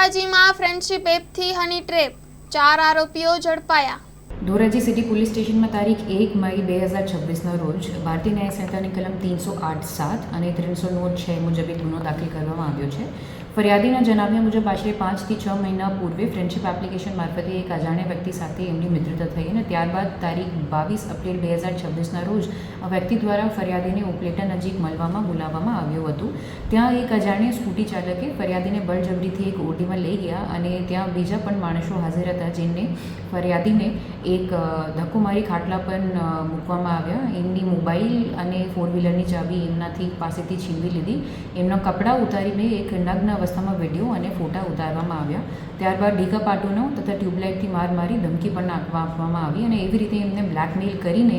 ધોરાજીમાં friendship એપથી હની trap, 4 આરોપીઓ ઝડપાયા। Dhoraji city police સ્ટેશનમાં તારીખ 1 મઈ 2026ના રોજ ભારતીય ન્યાય સંહિતાની કલમ 308(7) અને 309(6) મુજબ એક ગુનો દાખલ કરવામાં આવ્યો છે। ફરિયાદીના જણાવ્યા મુજબ આશરે 5 થી 6 મહિના પૂર્વે ફ્રેન્ડશિપ એપ્લિકેશન મારફતે એક અજાણ્યા વ્યક્તિ સાથે એમની મિત્રતા થઈ અને ત્યારબાદ તારીખ 22 એપ્રિલ 2026ના રોજ આ વ્યક્તિ દ્વારા ફરિયાદીને ઉપલેટા નજીક મળવામાં બોલાવવામાં આવ્યું હતું। ત્યાં એક અજાણ્યા સ્કૂટી ચાલકે ફરિયાદીને બળજબરીથી એક ઓટીમાં લઈ ગયા અને ત્યાં બીજા પણ માણસો હાજર હતા, જેને ફરિયાદીને એક ધક્કો મારી ખાટલા પર મૂકવામાં આવ્યા। એમની મોબાઈલ અને 4-વ્હીલરની ચાવી એમનાથી પાસેથી છીનવી લીધી। એમના કપડાં ઉતારીને એક નગ્ન અવસ્થામાં વિડીયો અને ફોટા ઉતારવામાં આવ્યા। ત્યારબાદ ડીકા પાટોનો તથા ટ્યુબલાઇટથી માર મારી ધમકી પણ આપવામાં આવી અને એવી રીતે એમને બ્લેકમેલ કરીને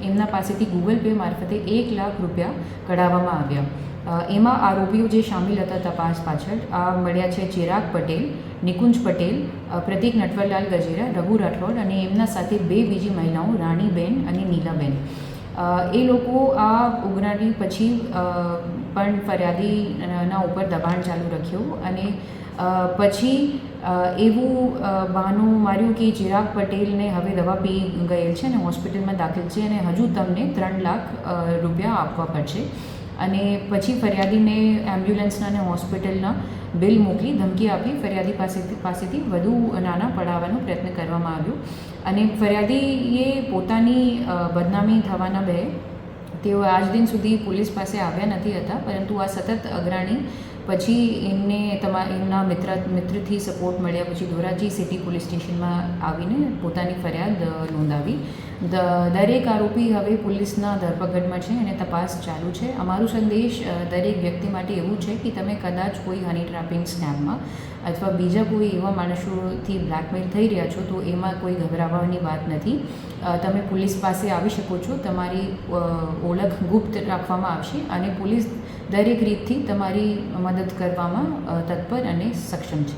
એમના પાસેથી ગૂગલ પે મારફતે 1 લાખ રૂપિયા કઢાવવામાં આવ્યા। એમાં આરોપીઓ જે સામેલ હતા તપાસ પાછળ આ મળ્યા છે ચિરાગ પટેલ, નિકુંજ પટેલ, પ્રતીક નટવરલાલ ગજેરા, રઘુ રાઠોડ અને એમના સાથે 2 બીજી મહિલાઓ રાણીબેન અને નીલાબેન। એ લોકો આ ઉઘરાણી પછી પણ ફરિયાદીના ઉપર દબાણ ચાલુ રાખ્યું અને પછી એવું બહાનું માર્યું કે ચિરાગ પટેલને હવે દવા પી ગયેલ છે અને હોસ્પિટલમાં દાખલ છે અને હજુ તમને 3 લાખ રૂપિયા આપવા પડશે। અને પછી ફરિયાદીને એમ્બ્યુલન્સના અને હોસ્પિટલના બિલ મોકલી ધમકી આપી ફરિયાદી પાસેથી વધુ નાણાં પડાવવાનો પ્રયત્ન કરવામાં આવ્યો અને ફરિયાદીએ પોતાની બદનામી થવાના ભયે તેઓ આજ દિન સુધી પોલીસ પાસે આવ્યા નથી હતા, પરંતુ આ સતત અગ્રણી પછી એમના મિત્રથી સપોર્ટ મળ્યા પછી ધોરાજી સિટી પોલીસ સ્ટેશનમાં આવીને પોતાની ફરિયાદ નોંધાવી। દરેક આરોપી હવે પોલીસના ધરપકડમાં છે અને તપાસ ચાલુ છે। અમારો સંદેશ દરેક વ્યક્તિ માટે એવું છે કે તમે કદાચ કોઈ હની ટ્રેપિંગ સ્કેમમાં અથવા બીજા કોઈ એવા માણસોથી બ્લેકમેલ થઈ રહ્યા છો તો એમાં કોઈ ગભરાવાની વાત નથી। તમે પોલીસ પાસે આવી શકો છો, તમારી ઓળખ ગુપ્ત રાખવામાં આવશે અને પોલીસ દરેક રીતથી તમારી મદદ કરવામાં તત્પર અને સક્ષમ છે।